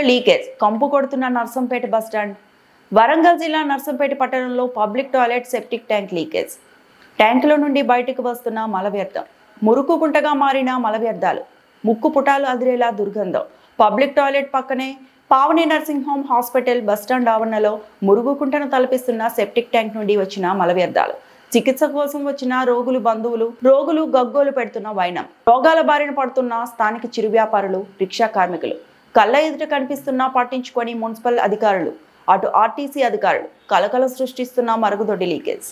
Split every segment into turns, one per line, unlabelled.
Leakage కంపు కొడుతున్న Narsampet bus stand. Warangal జిల్లా నర్సంపేట పట్టణంలో public toilet septic tank leakage. ట్యాంకులో నుండి బయటకు వస్తున్న మల వ్యర్థం, మురుకు గుంటగా మారిన మల వ్యర్థాలు, ముక్కు పుటాలు అదిరేలా దుర్గంధం. పబ్లిక్ టాయిలెట్ పక్కనే Pavani nursing home hospital bus stand ఆవరణలో మురుగు కుంటను తలపిస్తున్న సెప్టిక్ ట్యాంక్ నుండి వచ్చిన మల వ్యర్థాలు. చికిత్స కోసం వచ్చిన రోగులు బంధువులు, రోగులు గగ్గోలు పెడుతున్న వైనం. రోగాల బారిన పడుతున్న స్థానిక చిరు వ్యాపారులు, రిక్షా కార్మికులు. కళ్ళ ఎదుట కనిపిస్తున్నా పట్టించుకొని మున్సిపల్ అధికారులు, అటు ఆర్టీసీ అధికారులు కలకలం సృష్టిస్తున్న మరుగుదొడ్డి లీకేజ్.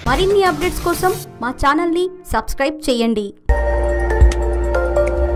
మరిన్ని అప్డేట్స్ కోసం మా ఛానల్ని సబ్స్క్రైబ్ చేయండి.